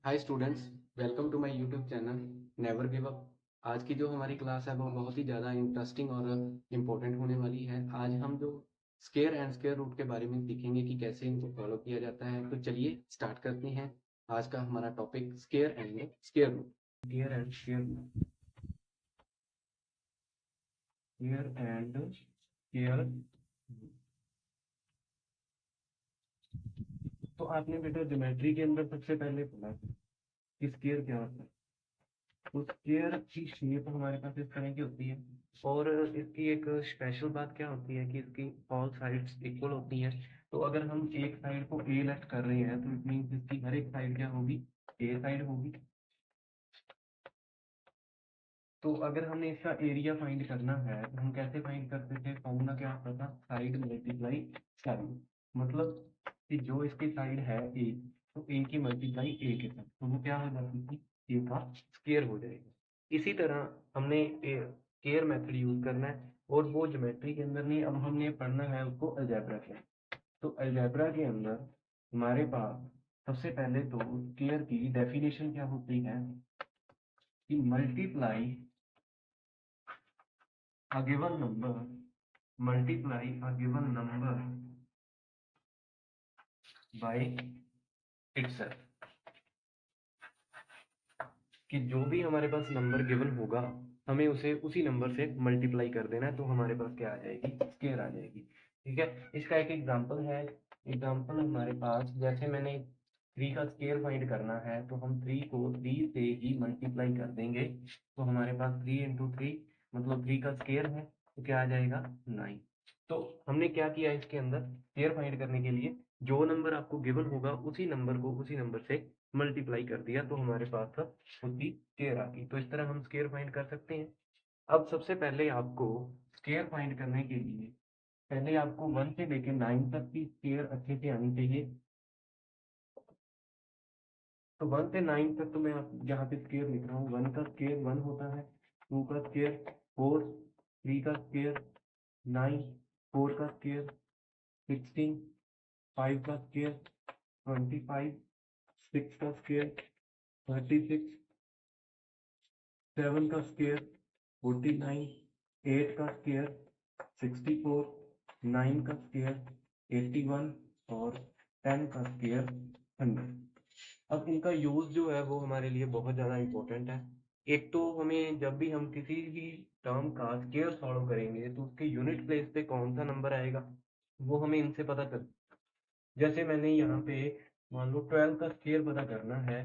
Hi students, welcome to my YouTube channel never give up. आज की जो हमारी क्लास है वो बहुत ही ज़्यादा इंटरेस्टिंग और इम्पोर्टेंट होने वाली है। आज हम जो स्केयर एंड स्केयर रूट के बारे में सीखेंगे कि कैसे इनको फॉलो किया जाता है। तो चलिए स्टार्ट करते हैं। आज का हमारा topic square and square root. Square and square root, square and square. तो आपने बेटा ज्योमेट्री के अंदर सबसे पहले पढ़ा कि स्केयर क्या होता है। तो स्क्वायर की शेप हमारे पास इस तरह की होती है और इसकी एक स्पेशल बात क्या होती है कि इसकी ऑल साइड्स इक्वल होती हैं। तो अगर हम एक साइड को ए लेफ्ट कर रहे हैं तो इट मीन्स इसकी हर एक साइड क्या होगी, ए साइड होगी। तो अगर हमने इसका एरिया फाइंड करना है तो हम कैसे फाइंड करते थे, फॉर्मूला क्या होता था, साइड मल्टीप्लाई साइड। मतलब कि जो इसकी साइड है ए, तो ए की मल्टीप्लाई ए के साथ, तो वो क्या हो जाती थी, ए का स्क्वायर हो जाएगा। इसी तरह हमने स्क्वायर मेथड यूज करना है और वो ज्योमेट्री के अंदर नहीं, अब हमने पढ़ना है उसको अलजेब्रा के। तो अलजेब्रा के अंदर हमारे पास सबसे पहले तो स्क्वायर की डेफिनेशन क्या होती है कि multiply a given number multiply a given number by itself। कि जो भी हमारे पास नंबर गिवन होगा हमें उसे उसी नंबर से मल्टीप्लाई कर देना है, तो हमारे पास क्या आ जाएगी, स्क्वायर आ जाएगी। ठीक है, इसका एक एग्जांपल है। एग्जांपल हमारे पास, जैसे मैंने 3 का स्क्वायर फाइंड करना है तो हम 3 को 3 से ही मल्टीप्लाई कर देंगे, तो हमारे पास 3 इंटू 3 मतलब 3 का स्क्वायर है, तो क्या आ जाएगा 9। तो हमने क्या किया इसके अंदर, स्क्वायर फाइंड करने के लिए जो नंबर आपको गिवन होगा उसी नंबर को उसी नंबर से मल्टीप्लाई कर दिया, तो हमारे पास उसकी स्क्वायर आ गई। तो इस तरह हम स्क्वायर फाइंड कर सकते हैं। अब सबसे पहले आपको स्क्वायर फाइंड करने के लिए पहले आपको 1 से लेकर 9 तक की स्क्वायर अच्छे से आनी चाहिए। तो 1 से 9 तक तो मैं यहाँ पे स्क्वायर लिख रहा हूँ। 1 का स्क्वायर 1 होता है, 2 का स्क्वायर 4, 3 का स्क्वायर 9, 4 का स्क्वायर 16, 5 का स्क्वायर 25, 6 का स्क्वायर 36, 7 का स्क्वायर 49, 8 का स्क्वायर 64, 9 का स्क्वायर 81 और 10 का स्क्वायर 100। अब इनका यूज जो है वो हमारे लिए बहुत ज़्यादा इम्पोर्टेंट है। एक तो हमें जब भी हम किसी भी टर्म का स्क्वायर सॉल्व करेंगे तो उसके यूनिट प्लेस पे कौन सा नंबर आएगा वो हमें इनसे पता चल। जैसे मैंने यहाँ पे मान लो 12 का स्क्वायर पता करना है,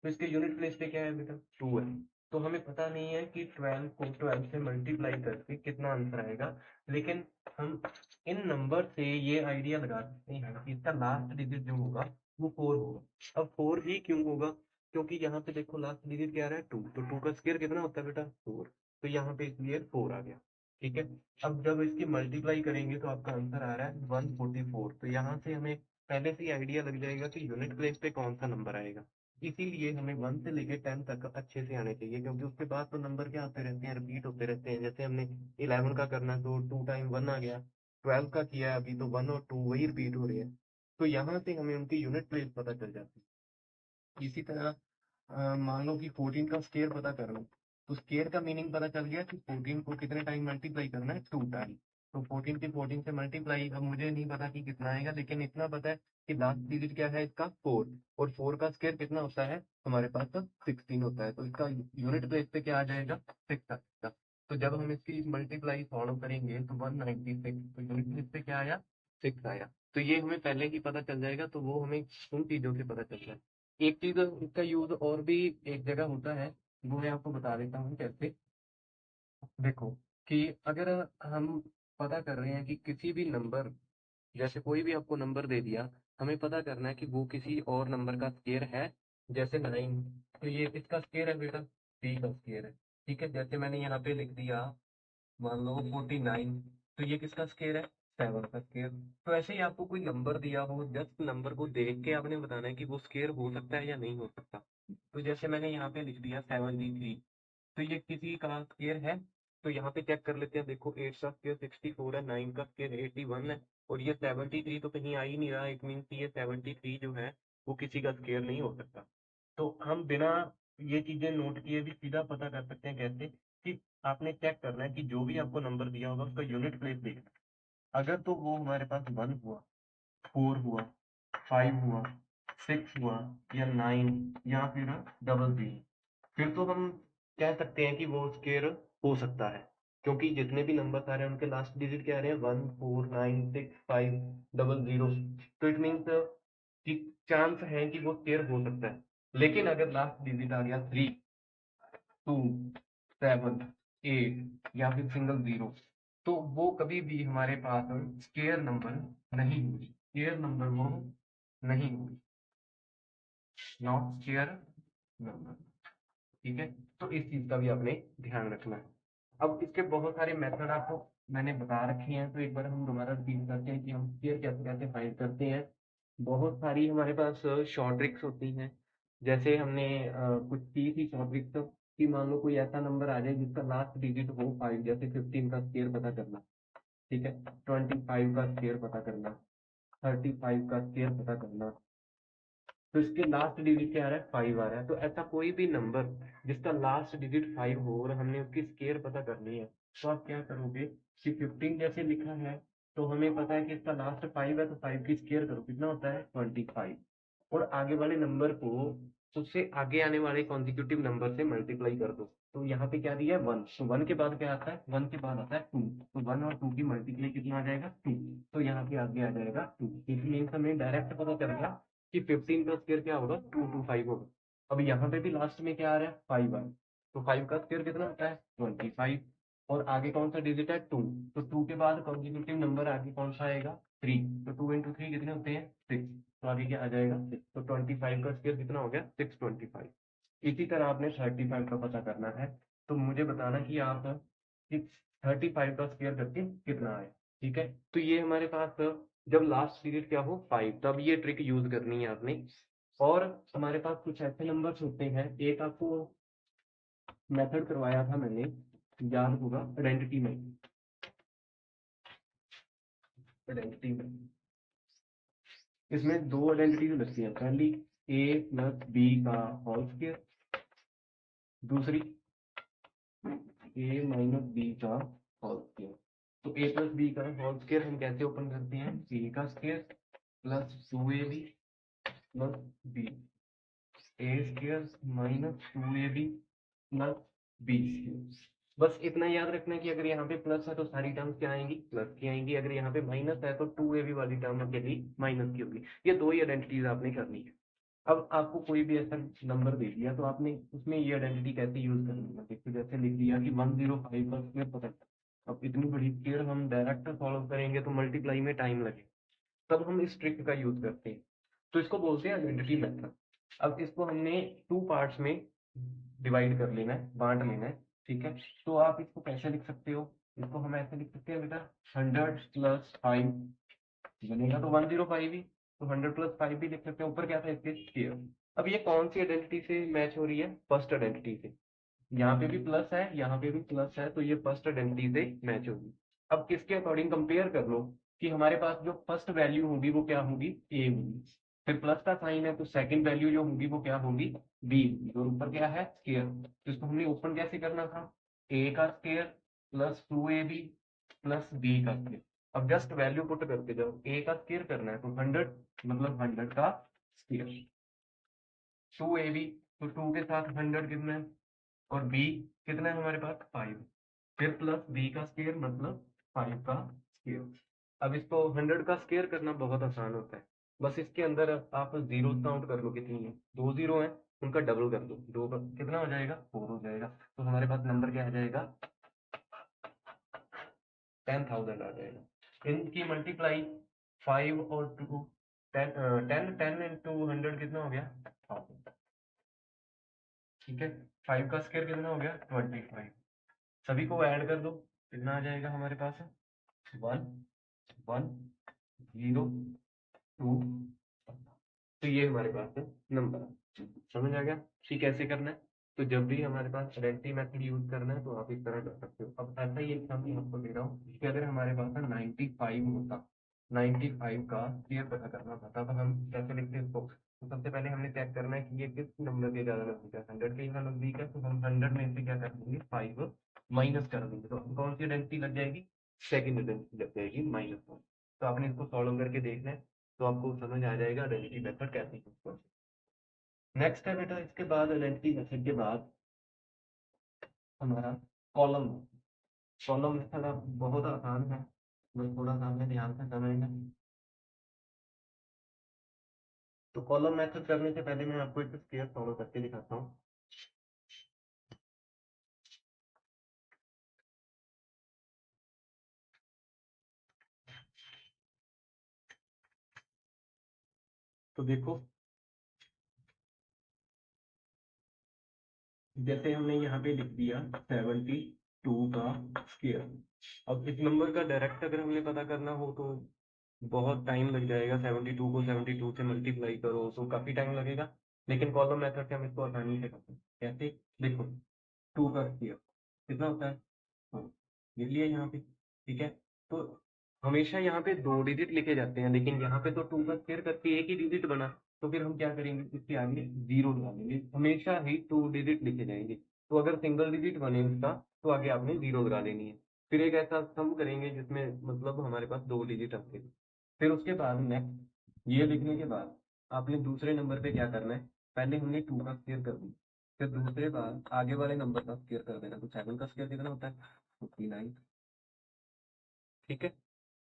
तो इसके यूनिट प्लेस पे क्या है बेटा, 2 है। तो हमें पता नहीं है कि 12 को 12 से मल्टीप्लाई करके कितना आंसर आएगा, लेकिन हम इन नंबर से ये आइडिया लगा सकते हैं कि इसका लास्ट डिजिट जो होगा वो 4 होगा। अब 4 ही क्यों होगा, क्योंकि यहाँ पे देखो लास्ट डिजिट क्या आ रहा है 2, तो 2 का स्क्वायर कितना होता है बेटा 4, तो यहाँ पे इसलिए 4 आ गया। ठीक है, अब जब इसकी मल्टीप्लाई करेंगे तो आपका आंसर आ रहा है 144। तो यहाँ से हमें पहले से ही आइडिया लग जाएगा कि यूनिट प्लेस पे कौन सा नंबर आएगा। इसीलिए हमें 1 से लेके 10 तक अच्छे से आने चाहिए, क्योंकि उसके बाद तो नंबर क्या होते रहते हैं, रिपीट होते रहते हैं। जैसे हमने 11 का करना तो 2 टाइम 1 आ गया, 12 का किया है अभी तो 1 और 2 वही रिपीट हो रहे हैं। तो यहाँ से हमें उनकी यूनिट प्लेस पता चल जाती है। इसी तरह मान लो कि 14 का स्क्वायर पता करना, तो स्क्वायर का मीनिंग पता चल गया कि 14 को कितने टाइम मल्टीप्लाई करना है, 2 टाइम। तो 14 की 14 से मल्टीप्लाई, अब मुझे नहीं पता कि कितना आएगा, लेकिन इतना पता है कि लास्ट डिजिट क्या है इसका 4, और 4 का स्क्वायर कितना होता है हमारे पास, तो 16 होता है। तो इसका यूनिट प्लेस पे क्या आ जाएगा, 6 आएगा। तो जब हम इसकी मल्टीप्लाई सॉल्व करेंगे तो 196, तो यूनिट प्लेस पे क्या आया, 6 आया। तो ये हमें पहले ही पता चल जाएगा, तो वो हमें उन चीजों से पता चलता है। एक चीज इसका यूज और भी एक जगह होता है, वो मैं आपको बता देता हूँ कैसे। देखो कि अगर हम पता कर रहे हैं कि किसी भी नंबर, जैसे कोई भी आपको नंबर दे दिया, हमें पता करना है कि वो किसी और नंबर का स्क्वायर है। जैसे 9, तो ये इसका स्क्वायर है बेटा, 3 का स्क्वायर है। ठीक है, जैसे मैंने यहाँ पे लिख दिया मान लो 49, तो ये किसका स्क्वायर है, 7 का स्क्वायर। तो ऐसे ही आपको कोई नंबर दिया हो, जस्ट नंबर को देख के आपने बताना है कि वो स्क्वायर हो सकता है या नहीं हो सकता। तो जैसे मैंने यहाँ पे लिख दिया 73, तो ये किसी का स्क्वायर है। तो यहाँ पे चेक कर लेते हैं, देखो 8 का स्क्वायर 64 है, 9 का स्क्वायर 81 है, और ये 73 तो कहीं आ ही नहीं रहा। इट मीन ये 73 जो है वो किसी का स्क्वायर नहीं हो सकता। तो हम बिना ये चीजें नोट किए भी सीधा पता कर सकते हैं। कैसे? कि आपने चेक करना है कि जो भी आपको नंबर दिया होगा उसका यूनिट प्लेस देखना है। अगर तो वो हमारे पास 1 हुआ, 4 हुआ, 5 हुआ, 6 हुआ, या 9, या फिर 00, फिर तो हम कह सकते हैं कि वो स्केयर हो सकता है, क्योंकि जितने भी नंबर आ रहे हैं उनके लास्ट डिजिट क्या आ रहे हैं, 1, 4, 9, 6, 5, 00। तो इट मीन्स कि चांस है कि वो स्केयर हो सकता है। लेकिन अगर लास्ट डिजिट आ गया 3, 2, 7, 8, या फिर सिंगल 0, तो वो कभी भी हमारे पास स्केयर नंबर नहीं होगी। स्केयर नंबर वो नहीं होगी, नॉट स्केयर नंबर। ठीक है, तो इस चीज का भी आपने ध्यान रखना है। अब इसके बहुत सारे मेथड आपको मैंने बता रखे हैं, तो एक बार हम दोबारा रिपीट करते हैं कि हम स्केयर कैसे कैसे फाइंड करते हैं। बहुत सारी हमारे पास शॉर्ट ट्रिक्स होती हैं। जैसे हमने कुछ की थी शॉर्ट ट्रिक्स, कि मान लो कोई ऐसा नंबर आ जाए जिसका लास्ट डिजिट हो 5, जैसे 15 का स्केयर पता करना, ठीक है, 25 का स्केयर पता करना, 35 का स्केयर पता करना, तो इसके लास्ट डिजिट क्या आ रहा है, 5 आ रहा है। तो ऐसा कोई भी नंबर जिसका लास्ट डिजिट 5 हो और हमने उसकी स्केयर पता करनी है, तो आप क्या करोगे कि 15 जैसे लिखा है, तो हमें पता है कि इसका लास्ट 5 है, तो 5 की स्केयर करो, कितना होता है 25, और आगे वाले नंबर को उससे आगे आने वाले कॉन्जिक्यूटिव नंबर से मल्टीप्लाई कर दो। तो यहाँ पे क्या दिया है 1, तो 1 के बाद क्या आता है, 1 के बाद आता है 2, तो 1 और 2 की मल्टीप्लाई कितना आ जाएगा 2, तो यहाँ पे आगे आ जाएगा 2। इसलिए हमें डायरेक्ट पता चल गया कि 15 का स्क्वायर क्या होगा, 225 होगा। अब यहाँ पे भी लास्ट में क्या आ रहा है, 5 आ रहा है, तो 5 का स्क्वायर कितना होता है 25, और आगे कौन सा डिजिट है 2, तो 2 के बाद कॉन्जिक्यूटिव नंबर आगे कौन सा आएगा 3, तो 2 इंटू 3 कितने होते हैं 6, तो आगे क्या आ जाएगा 6, तो 25 का स्क्वायर कितना हो गया 625। इसी तरह आपने 35 का पता करना है, तो मुझे बताना कि आप 35 का स्क्वायर करके कितना आए। ठीक है, तो ये हमारे पास जब लास्ट डिजिट क्या हो 5, तब ये ट्रिक यूज करनी है आपने। और हमारे पास कुछ ऐसे नंबर्स होते हैं, एक आपको मेथड करवाया था मैंने, याद होगा, आइडेंटिटी में। आइडेंटिटी में इसमें दो आइडेंटिटी लगती है, पहली a प्लस बी का होल स्क्वायर, दूसरी a माइनस बी का होल स्क्वायर। तो a प्लस बी का होल स्क्वायर हम कैसे ओपन करते हैं, a का square plus 2ab plus b, a square minus 2ab plus b square. बस इतना याद रखना है कि अगर यहाँ पे प्लस है तो सारी टर्म्स क्या आएंगी, प्लस की आएंगी, अगर यहाँ पे माइनस है तो 2ab वाली टर्म अकेली माइनस की होगी। ये दो ही आइडेंटिटीज आपने करनी है। अब आपको कोई भी ऐसा नंबर दे दिया, तो आपने उसमें ये आइडेंटिटी कैसे यूज करनी है, देखो जैसे लिख दिया कि 105 का स्क्वायर पता है। अब इतनी बड़ी स्क्वायर हम डायरेक्ट सॉल्व करेंगे तो मल्टीप्लाई में टाइम लगे, तब हम इस ट्रिक का यूज करते हैं, तो इसको बोलते हैं आइडेंटिटी मेथड। अब इसको हमने 2 पार्ट्स में डिवाइड कर लेना है, बांट लेना है। ठीक है, तो आप इसको कैसे लिख सकते हो, इसको हम ऐसे लिख सकते हैं बेटा, 100 प्लस 5 बनेगा तो 105 ही, तो 100 प्लस 5 भी लिख सकते हैं, ऊपर क्या था इसके स्क्वायर। अब ये कौन सी आइडेंटिटी से मैच हो रही है, फर्स्ट आइडेंटिटी से। यहाँ पे भी प्लस है, यहाँ पे भी प्लस है, तो ये फर्स्ट आइडेंटिटी से मैच होगी। अब किसके अकॉर्डिंग कंपेयर कर लो, कि हमारे पास जो फर्स्ट वैल्यू होगी वो क्या होगी, ए होगी, फिर प्लस का साइन है तो सेकंड वैल्यू जो होगी वो क्या होगी, बी होगी, और ऊपर क्या है स्क्वायर, तो इसको हमने ओपन कैसे करना था, ए का square plus 2ab plus B का स्क्वायर। अब जस्ट वैल्यू पुट करके जाओ, ए का स्क्वायर करना है तो 100, मतलब 100 का स्क्वायर, 2ab, तो 2 के साथ 100 कितना है, और b कितना है हमारे पास 5, फिर प्लस b का स्क्वायर मतलब 5 का स्क्वायर। अब इसको 100 का स्क्वायर करना बहुत आसान होता है, बस इसके अंदर आप जीरो काउंट कर लो, कितनी है, 2 जीरो है, उनका डबल कर दो, 2 का कितना हो जाएगा 4 हो जाएगा, तो हमारे पास नंबर क्या आ जाएगा 10,000 आ जाएगा। इनकी मल्टीप्लाई 5 और 2, 10 इंटू 100 कितना हो गया 1000। ठीक है, 5 का स्क्वायर कितना हो गया 25, सभी को ऐड कर दो, कितना आ जाएगा हमारे पास 1 1 0 2, तो ये हमारे पास है नंबर। समझ आ गया कि कैसे करना है। तो जब भी हमारे पास आइडेंटिटी मेथड यूज करना है तो आप इस तरह कर सकते हो। अब ऐसा ही एग्जाम्पल मैं आपको दे रहा हूँ कि अगर हमारे पास 95 होता, 95 का स्क्वायर पता करना था, तब हम कैसे लिखते हैं इसको, तो सबसे पहले हमने चेक करना है कि ये किस नंबर सी आइडेंटिटी लग जाएगी, सेकंड आइडेंटिटी लग जाएगी -1। तो आपने इसको सॉल्व करके देखना है, तो आपको समझ आ जाएगा आइडेंटिटी मेथड कैसे यूज करते हैं। नेक्स्ट है बेटा, इसके बाद आइडेंटिटी मेथड के बाद हमारा कॉलम। कॉलम मेथड अब बहुत आसान है, बस थोड़ा सा हमें ध्यान से समझना। तो कॉलम मेथड करने से पहले मैं आपको एक स्क्वायर सॉल्व करके दिखाता हूँ। तो देखो, जैसे हमने यहाँ पे लिख दिया 72 का स्क्वायर। अब इस नंबर का डायरेक्ट अगर हमें पता करना हो तो बहुत टाइम लग जाएगा, 72 को 72 से मल्टीप्लाई करो तो काफी टाइम लगेगा। लेकिन कॉलम मेथड से हम इसको आसानी से करते हैं। कैसे, देखो 2 का स्क्वायर कितना होता है, हाँ, लिख लिया यहाँ पे, ठीक है। तो हमेशा यहाँ पे 2 डिजिट लिखे जाते हैं, लेकिन यहाँ पे तो 2 का स्क्वायर करके एक ही डिजिट बना, तो फिर हम क्या करेंगे, इसके आगे 0 डालेंगे, हमेशा ही 2 डिजिट लिखे जाएंगे। तो अगर सिंगल डिजिट बने उसका, तो आगे आपने 0 लगा देनी है। फिर एक ऐसा सम करेंगे जिसमें मतलब हमारे पास 2 डिजिट आते हैं। फिर उसके बाद नेक्स्ट ये लिखने के बाद आपने दूसरे नंबर पे क्या करना है, पहले हमने 2 का स्क्वायर कर दिया, फिर दूसरे बार आगे वाले नंबर का स्क्वायर कर देना। तो 7 का स्क्वायर कितना होता है, 49, ठीक है,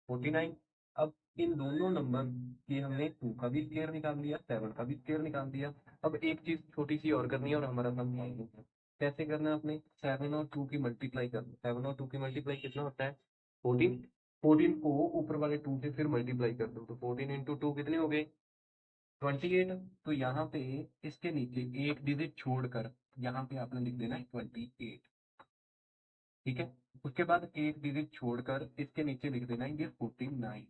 49। अब इन दोनों नंबर की हमने 2 का भी स्क्वायर निकाल लिया, 7 का भी स्क्वायर निकाल दिया। अब एक चीज छोटी सी और करनी है और हमारा सम फाइनल है। कैसे करना है, आपने 7 और 2 की मल्टीप्लाई करना। 7 और 2 की मल्टीप्लाई कितना होता है, 14। 14 को ऊपर वाले 2 से फिर मल्टीप्लाई कर दो, तो 14 इंटू 2 कितने हो गए, 28। तो यहाँ पे इसके नीचे एक डिजिट छोड़कर यहाँ पे आपने लिख देना है 28, ठीक है। उसके बाद एक डिजिट छोड़कर इसके नीचे लिख देना है ये 49,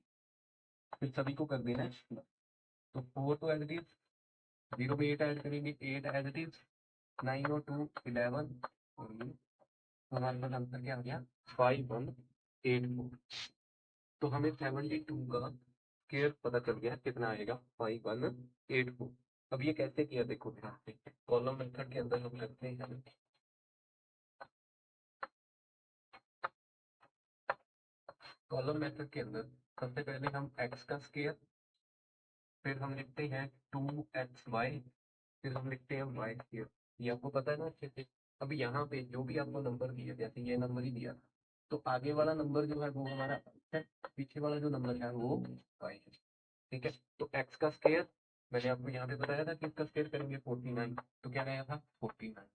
फिर सभी को कर देना है प्लस। तो 4 तो एज इट इज, 0 पे 8 ऐड करेंगे, 8 एज इट इज, 9 और 2 11, और ये तो हमारे पास आंसर क्या आ गया, 5184। तो हमें 72 का स्क्वायर पता चल गया कितना आएगा, 5184। अब ये कैसे किया देखो ध्यान से, कॉलम मेथड के अंदर हम करते हैं। कॉलम मेथड के अंदर सबसे पहले हम x का स्क्वायर, फिर हम लिखते हैं 2xy, फिर हम लिखते हैं y स्क्वायर। ये आपको पता है ना अच्छे से। अब यहाँ पे जो भी आपको नंबर दिया, जैसे ये नंबर ही दिया, तो आगे वाला नंबर जो है वो हमारा x है, पीछे वाला जो नंबर है वो y है, ठीक है। तो x का स्क्वायर मैंने आपको यहाँ पे बताया था कि इसका स्क्वायर करेंगे 49, तो क्या आया था 49।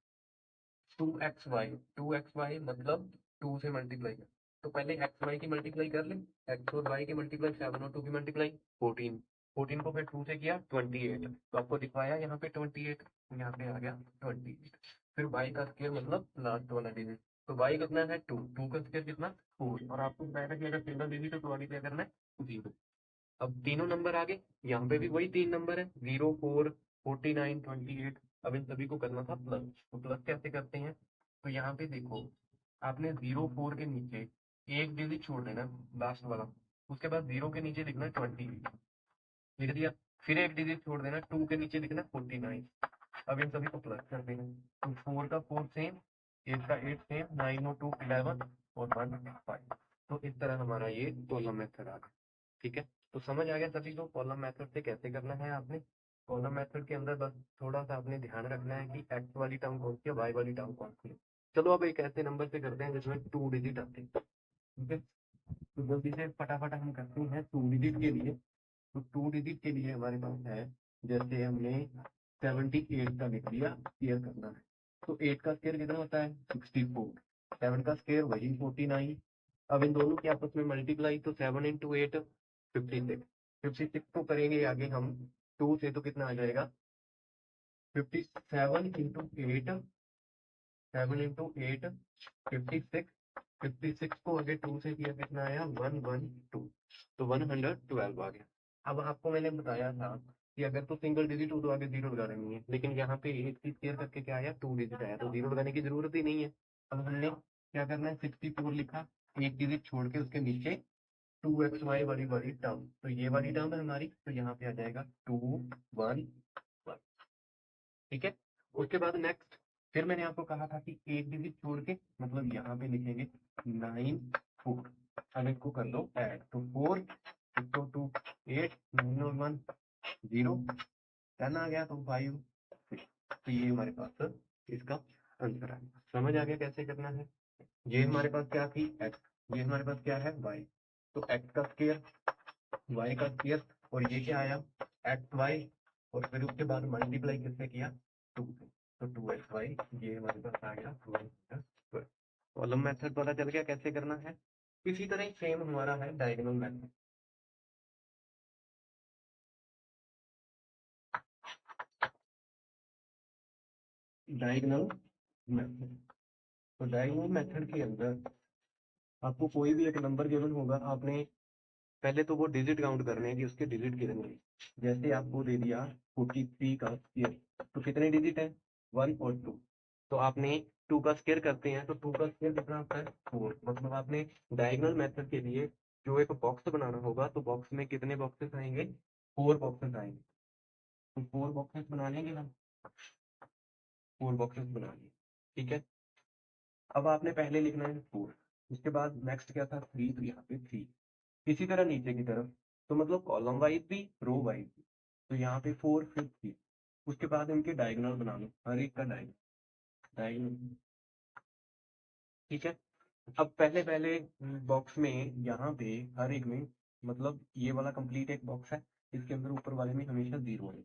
2xy मतलब 2 से मल्टीप्लाई कर, तो पहले एक्स वाई की मल्टीप्लाई कर लें, एक्स और वाई की मल्टीप्लाई, 7 और 2 की मल्टीप्लाई 14, 14 को फिर 2 से किया 28, तो आपको दिखाया यहाँ पे 28, यहाँ पे आ गया 28। फिर वाई का स्क्वायर मतलब लास्ट वाला डिजिट, तो वाई कितना है 2, 2 का स्क्वायर कितना 4, और आपको बताया था कि अगर सिंगल डिजिट है तो आगे क्या करना है 0। अब तीनों नंबर आ गए, यहाँ पे भी वही 3 नंबर है, 0 4 49 28। अब इन सभी को करना था प्लस, तो प्लस कैसे करते हैं, तो यहाँ पे देखो, आपने 0 4 के नीचे एक डिजिट छोड़ देना लास्ट वाला, उसके बाद 0 के नीचे लिखना 20, लिख दिया। फिर एक डिजिट छोड़ देना, 2 के नीचे लिखना 49। अब इन सभी को प्लस कर देना, तो 4 का 4 सेम, 8 का 8 सेम, 9 और 2 11 और 1 5। तो इस तरह हमारा ये कॉलम मेथड आ गया, ठीक है। तो समझ आ गया सभी को कॉलम मेथड से कैसे करना है। आपने कॉलम मेथड के अंदर बस थोड़ा सा आपने ध्यान रखना है कि एक्स वाली टर्म कौन सी है, वाई वाली टर्म कौन सी है। चलो अब एक ऐसे नंबर से करते हैं जिसमें 2 डिजिट आते हैं, ठीक है। तो जल्दी से फटाफट हम करते हैं 2 डिजिट के लिए। तो 2 डिजिट के लिए हमारे पास है, जैसे हमने 78 का लिख लिया, स्क्वायर करना है, तो 8 का स्क्वायर कितना होता है 64, 7 का स्क्वायर वही 49। अब इन दोनों की आपस में मल्टीप्लाई, तो 7 इंटू 8 56, 56 को करेंगे आगे हम 2 से, तो कितना आ जाएगा 57 इंटू 8, 7 इंटू 8 56, 56 को आगे 2 से किया कितना आया 112, तो 112 आ गया। अब आपको मैंने बताया था कि अगर तो सिंगल डिजिट हो तो आगे 0 लगा देनी है, लेकिन यहाँ पे 8 की स्क्वायर करके क्या आया 2 डिजिट आया, तो 0 लगाने की जरूरत ही नहीं है। अब हमने क्या करना है 64 लिखा, एक डिजिट छोड़ के उसके नीचे 2xy वाली वाली टर्म, तो ये वाली टर्म है हमारी, तो यहाँ पे आ जाएगा 2 1 1, ठीक है। उसके बाद नेक्स्ट फिर मैंने आपको कहा था कि एक डिजिट छोड़ के मतलब यहाँ पे लिखेंगे 9 4। अब इसको कर दो ऐड, तो 4 6 2 8 9 और 1 0 10 आ गया, तो 5 6। तो ये हमारे पास इसका आंसर है। समझ आ गया कैसे करना है। ये हमारे पास क्या थी x, ये हमारे पास क्या है y। तो x का स्क्वायर y का स्क्वायर और ये क्या आया xy, और फिर उसके बाद मल्टीप्लाई किससे किया 2 से, तो 2xy ये हमारे पास आ गया 2x²। कॉलम मेथड पता चल गया कैसे करना है। इसी तरह सेम हमारा है डायगोनल मेथड। डायगोनल मेथड, तो डायगोनल मेथड के अंदर आपको कोई भी एक नंबर गिवन होगा, आपने पहले तो वो डिजिट काउंट करने हैं कि उसके डिजिट कितने हैं। जैसे आपको दे दिया 43 का स्क्वायर, तो कितने डिजिट है 1 और 2। तो आपने 2 का स्क्वायर करते हैं तो 2 का स्क्वायर कितना होता है 4। मतलब आपने डायगोनल मेथड के लिए जो एक बॉक्स बनाना होगा, तो बॉक्स में कितने बॉक्सेस आएंगे 4 बॉक्सेस आएंगे। तो 4 बॉक्सेस बना लेंगे हम, 4 बॉक्सेस बना लिए, ठीक है। अब आपने पहले लिखना है 4, उसके बाद नेक्स्ट क्या था 3, तो यहाँ पे 3। इसी तरह नीचे की तरफ, तो मतलब कॉलम वाइज भी रो वाइज भी। तो यहाँ पे 4 फिर 3, उसके बाद इनके डायगोनल बना लो, हर एक का डायगोनल, ठीक है। अब पहले पहले बॉक्स में यहाँ पे हर एक में, मतलब ये वाला कंप्लीट एक बॉक्स है, इसके अंदर ऊपर वाले में हमेशा 0 है।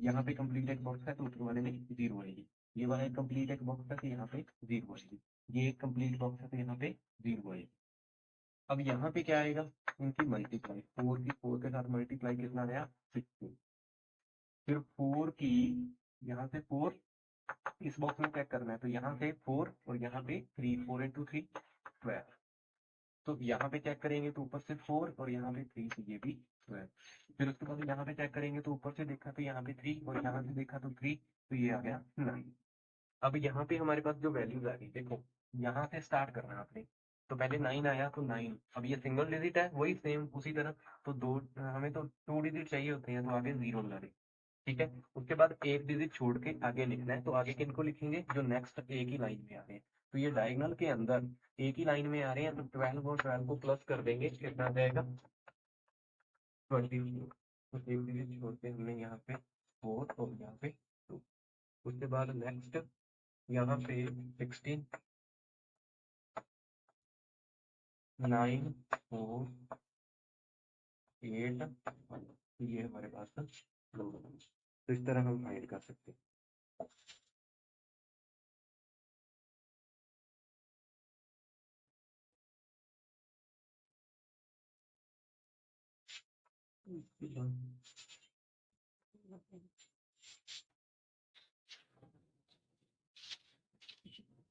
यहाँ पे कंप्लीट एक बॉक्स है तो ऊपर वाले में 0 आएगी। ये वाला एक कंप्लीट एक बॉक्स है तो यहाँ पे 0 आएगी। ये एक कंप्लीट बॉक्स है तो यहाँ पे 0 आएगी। अब यहाँ पे क्या आएगा इनकी मल्टीप्लाई, 4 की 4 के साथ मल्टीप्लाई कितना आया 16। फिर 4 की यहाँ से 4 इस बॉक्स में चेक करना है, तो यहाँ से 4 और यहाँ पे 3, 4 इंटू 3 12। तो यहाँ पे चेक करेंगे तो ऊपर से 4 और यहाँ पे 3, तो ये भी 12। फिर उसके बाद यहाँ पे चेक करेंगे तो ऊपर से देखा तो यहाँ पे 3 और यहाँ से देखा तो 3, तो ये आ गया 9। अब यहाँ पे हमारे पास जो वैल्यूज आ गई, देखो यहाँ से स्टार्ट करना है आपने। तो पहले 9 आया तो 9, अब ये सिंगल डिजिट है वही सेम उसी तरह, तो दो हमें तो 2 डिजिट चाहिए होते हैं, तो आगे 0 लगा दे, ठीक है। उसके बाद एक डिजिट छोड़ के आगे लिखना है, तो आगे किनको लिखेंगे जो नेक्स्ट एक ही लाइन में आ रहे हैं। तो ये डायगोनल के अंदर एक ही लाइन में आ रहे हैं, तो 12 और 12 को प्लस कर देंगे, कितना आ जाएगा 24। तो एक डिजिट छोड़ के हमने यहाँ पे 4 और यहाँ पे 2। उसके बाद नेक्स्ट यहाँ पे 16 9 4 8 ये हमारे पास नंबर। तो इस तरह हम फाइंड कर सकते हैं।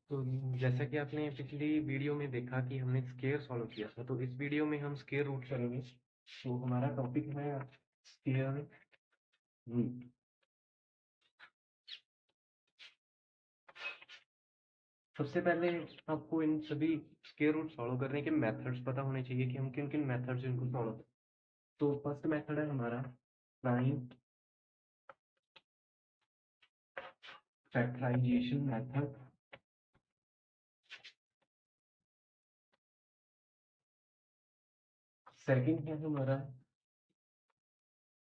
तो जैसा कि आपने पिछली वीडियो में देखा कि हमने स्केयर सॉल्व किया था, तो इस वीडियो में हम स्केयर रूट करेंगे। तो हमारा टॉपिक है स्केयर रूट। सबसे पहले आपको इन सभी स्केयर रूट सॉल्व करने के मेथड्स पता होने चाहिए कि हम किन किन मेथड से इनको सॉल्व करें। तो फर्स्ट मेथड है हमारा प्राइम फैक्टराइजेशन मेथड। सेकंड है हमारा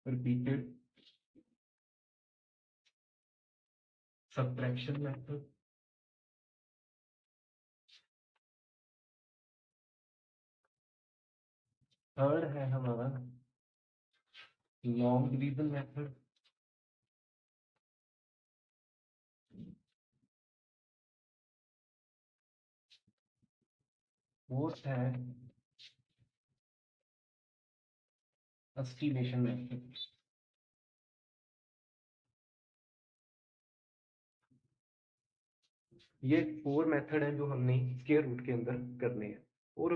रिपीटेड सब्ट्रैक्शन मेथड। थर्ड है हमारा लॉन्ग डिवीजन मेथड। फोर्थ है एस्टिमेशन मेथड। ये 4 मेथड है जो हमने स्क्वायर रूट के अंदर करने हैं। और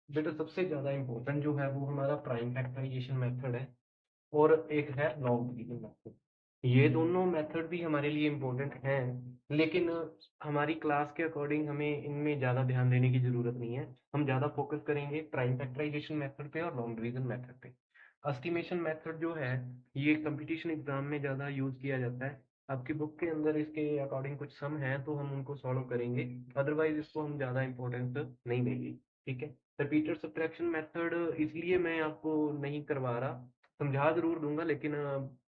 बेटा सबसे ज्यादा इंपॉर्टेंट जो है वो हमारा प्राइम फैक्टराइजेशन मेथड है, और एक है लॉन्ग डिवीजन मेथड। ये दोनों मेथड भी हमारे लिए इम्पोर्टेंट हैं, लेकिन हमारी क्लास के अकॉर्डिंग हमें इनमें ज़्यादा ध्यान देने की ज़रूरत नहीं है। हम ज़्यादा फोकस करेंगे प्राइम फैक्टराइजेशन मेथड पे और लॉन्ग डिवीजन मेथड पे। एस्टिमेशन मेथड जो है ये कंपटीशन एग्जाम में ज़्यादा यूज़ किया जाता है। आपकी बुक के अंदर इसके अकॉर्डिंग कुछ सम है तो हम उनको सॉल्व करेंगे, अदरवाइज इसको हम ज़्यादा इंपॉर्टेंस नहीं देंगे। ठीक है, रिपीटेड सब्ट्रैक्शन मेथड इसलिए मैं आपको नहीं करवा रहा, समझा जरूर दूंगा, लेकिन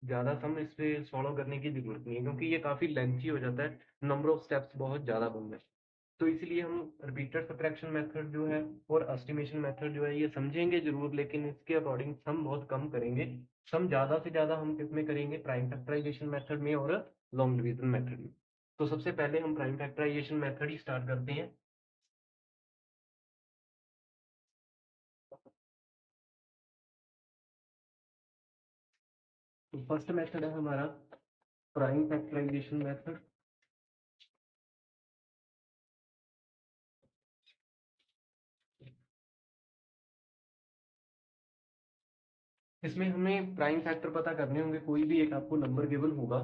ज़्यादा सम इस पे सॉल्व करने की जरूरत नहीं है, क्योंकि ये काफ़ी लेंथी हो जाता है, नंबर ऑफ स्टेप्स बहुत ज़्यादा बन जाए। तो इसलिए हम रिपीटेड सब्ट्रैक्शन मेथड जो है और एस्टिमेशन मेथड जो है ये समझेंगे जरूर, लेकिन इसके अकॉर्डिंग सम बहुत कम करेंगे। सम ज़्यादा से ज़्यादा हम किस में करेंगे, प्राइम फैक्टराइजेशन मेथड में और लॉन्ग डिवीजन मेथड में। तो सबसे पहले हम प्राइम फैक्टराइजेशन मेथड ही स्टार्ट करते हैं। तो फर्स्ट मेथड है हमारा प्राइम फैक्टराइजेशन मेथड। इसमें हमें प्राइम फैक्टर पता करने होंगे, कोई भी एक आपको नंबर गिवन होगा,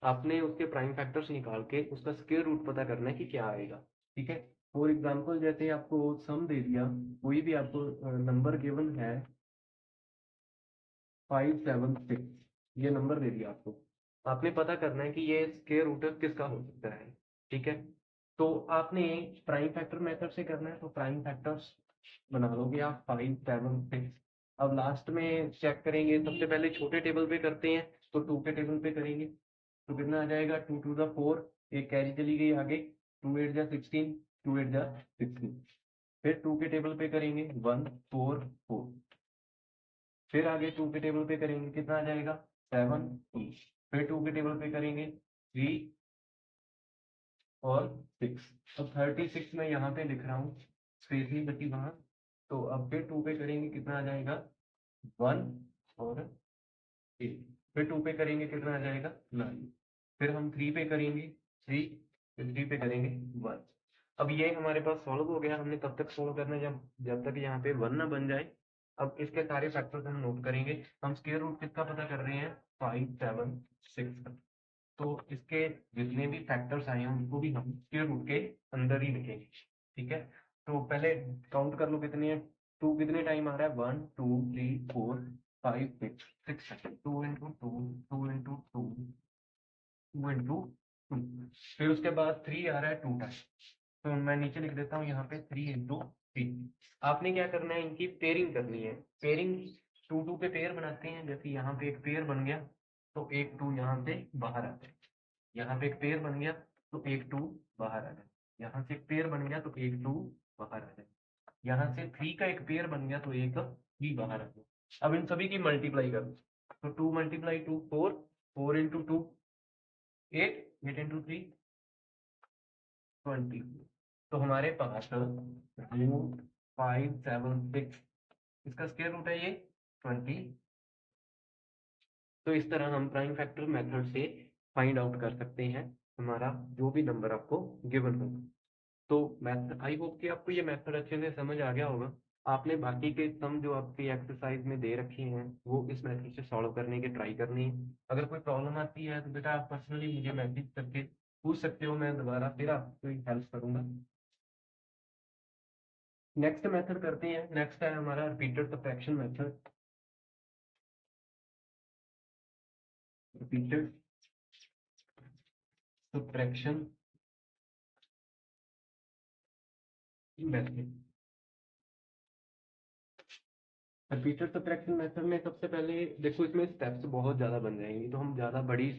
आपने उसके प्राइम फैक्टर्स निकाल के उसका स्क्वायर रूट पता करना है कि क्या आएगा। ठीक है, फॉर एग्जांपल जैसे आपको सम दे दिया, कोई भी आपको नंबर गिवन है 576, ये नंबर दे दिया आपको, आपने पता करना है कि ये स्क्वायर रूट किसका हो सकता है। ठीक है, तो आपने प्राइम फैक्टर मेथड से करना है, तो प्राइम फैक्टर्स बना लोगे आप 576। अब लास्ट में चेक करेंगे, सबसे पहले छोटे टेबल पे करते हैं, तो 2 के टेबल पे करेंगे, तो कितना आ जाएगा, 2 टू द 4, एक कैरी चली गई आगे, 2 8 जा 16, 2 8 जा 16। फिर 2 के टेबल पे करेंगे 1 4 4, फिर आगे 2 के टेबल पे करेंगे, कितना आ जाएगा 7 2, फिर 2 के टेबल पे करेंगे 3 और 6। अब 36 मैं यहाँ पे लिख रहा हूँ, स्पेस नहीं बची वहां, तो अब फिर 2 पे करेंगे, कितना आ जाएगा 1 और 8, फिर 2 पे करेंगे, कितना आ जाएगा 9, फिर हम 3 पे करेंगे 3, फिर 3 पे करेंगे 1। अब ये हमारे पास सॉल्व हो गया, हमने तब तक सॉल्व करना है जब जब तक यहाँ पे 1 ना बन जाए। अब इसके सारे फैक्टर्स हम नोट करेंगे, हम स्क्वायर रूट किसका पता कर रहे हैं, 576 का। तो इसके जितने भी फैक्टर्स आए हैं उनको भी हम स्क्वायर रूट के अंदर ही लिखेंगे। ठीक है, तो पहले काउंट कर लो कितने हैं, 2 कितने टाइम आ रहा है, 1 2 3 4 5 6 6, 2 इंटू 2, 2 इंटू 2, 2 इंटू 2, फिर उसके बाद 3 आ रहा है 2 टाइम, तो मैं नीचे लिख देता हूँ यहाँ पे 3 इंटू 3। आपने क्या करना है, इनकी पेयरिंग करनी है, पेयरिंग 2 2 पे पेयर बनाते हैं, जैसे यहाँ पे एक पेयर बन गया तो एक 2 यहाँ से बाहर आ जाए, यहाँ पे एक पेयर बन गया तो एक 2 बाहर आ जाए, यहाँ से एक पेयर बन गया तो एक 2 बाहर आ जाए, यहाँ से 3 का एक पेयर बन गया तो एक 3 बाहर आ जाए। अब इन सभी की मल्टीप्लाई करो, तो 2 मल्टीप्लाई 2 4, 4 इंटू 2 8, 8 इंटू 3 20। तो हमारे पास रूट 576, इसका स्क्वायर रूट है ये 20। तो इस तरह हम प्राइम फैक्टर मेथड से फाइंड आउट कर सकते हैं हमारा जो भी नंबर आपको गिवन हो। तो मैथ, आई होप कि आपको ये मेथड अच्छे से समझ आ गया होगा। आपने बाकी के सम जो आपकी एक्सरसाइज में दे रखी हैं वो इस मेथड से सॉल्व करने की ट्राई करनी है। अगर कोई प्रॉब्लम आती है तो बेटा आप पर्सनली मुझे मैसेज करके पूछ सकते हो, मैं दोबारा फिर आपको हेल्प करूंगा। नेक्स्ट मेथड करते हैं, नेक्स्ट है हमारा repeated subtraction method. Repeated subtraction method. Repeated subtraction method में सबसे पहले देखो, इसमें स्टेप्स बहुत ज़्यादा बन जाएंगी, तो हम ज़्यादा बड़ी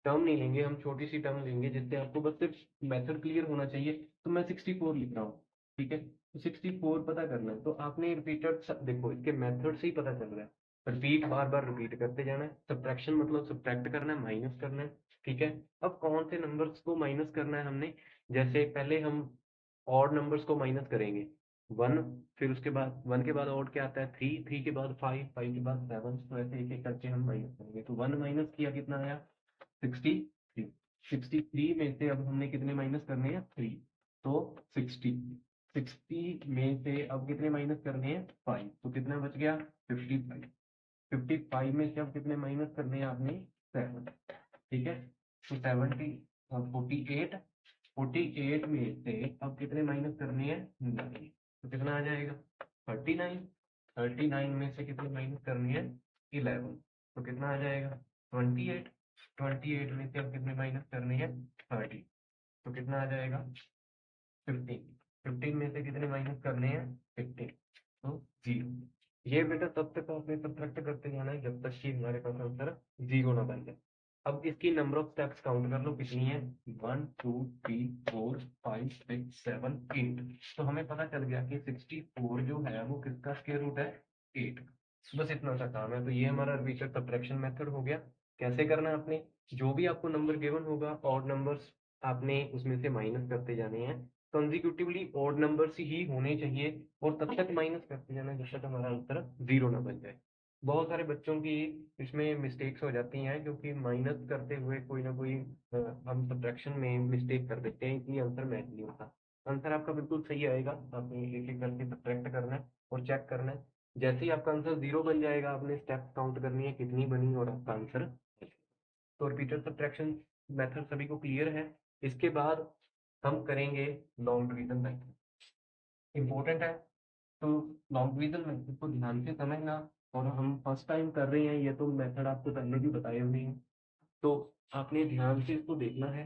टर्म नहीं लेंगे, हम छोटी सी टर्म लेंगे जिससे आपको बस सिर्फ मेथड क्लियर होना चाहिए। तो मैं 64 लिख रहा हूँ। ठीक है, तो 64 पता करना है, तो आपने रिपीटेड देखो इसके मेथड से ही पता चल रहा है, रिपीट बार बार रिपीट करते जाना है। सब्ट्रैक्शन मतलब सब्ट्रैक्ट करना है, माइनस करना है। ठीक है, अब कौन से नंबर्स को माइनस करना है हमने, जैसे पहले हम ऑड नंबर्स को माइनस करेंगे 1, फिर उसके बाद 1 के बाद ऑड क्या आता है 3, 3 के बाद 5, 5 के बाद 7, तो ऐसे एक एक करके हम माइनस करेंगे। तो 1 माइनस किया, कितना आया 63। 63 में से अब हमने कितने माइनस करने हैं 3, तो 60। 60 में से अब कितने माइनस करने हैं 5, तो कितना बच गया 55। 55 में से अब कितने माइनस करने हैं आपने 7। ठीक है, तो 70 और 48, 48 में से अब कितने माइनस करने हैं 9, तो कितना आ जाएगा 39। 39 में से कितने माइनस करनी है 11, तो कितना आ जाएगा 28। 28 में से अब कितने माइनस करने हैं? 30। तो कितना आ जाएगा? 15। 15 में से कितने माइनस करने हैं? 15। तो 0। ये बेटा तब तक आपने सब्ट्रैक्ट करते जाना है जब तक कि हमारे पास आंसर 0 ना बन जाए। अब इसकी नंबर ऑफ स्टेप्स काउंट कर लो कितनी है? 1 2 3 4 5 6 7 8। तो हमें पता चल गया कि 64 जो है वो किसका स्क्वायर रूट है? 8। बस इतना सा काम है। तो ये हमारा रिपीटेड सब्ट्रैक्शन मेथड हो गया। कैसे करना है आपने? जो भी आपको नंबर गिवन होगा ऑड नंबर्स आपने उसमें से माइनस करते जाने हैं। कंसेक्यूटिवली ऑड नंबर्स ही होने चाहिए और तब तक माइनस करते जाना जब तक हमारा आंसर 0 ना बन जाए। बहुत सारे बच्चों की इसमें मिस्टेक्स हो जाती हैं क्योंकि माइनस करते हुए कोई ना कोई हम सब्ट्रैक्शन में मिस्टेक कर देते हैं, इसलिए आंसर मैच नहीं होता। आंसर आपका बिल्कुल सही आएगा। आपने एक एक करके सब्ट्रैक्ट करना है और चेक करना है। जैसे ही आपका आंसर 0 बन जाएगा आपने स्टेप काउंट करनी है कितनी बनी और आपका आंसर। तो रिपीटेड सब्ट्रैक्शन मेथड सभी को क्लियर है। इसके बाद हम करेंगे लॉन्ग डिवीजन मेथड। इम्पोर्टेंट है। तो लॉन्ग डिवीजन मेथड को ध्यान से समझना। और हम फर्स्ट टाइम कर रहे हैं, ये तो मेथड आपको पहले भी बताए हुए हैं। तो आपने ध्यान से इसको देखना है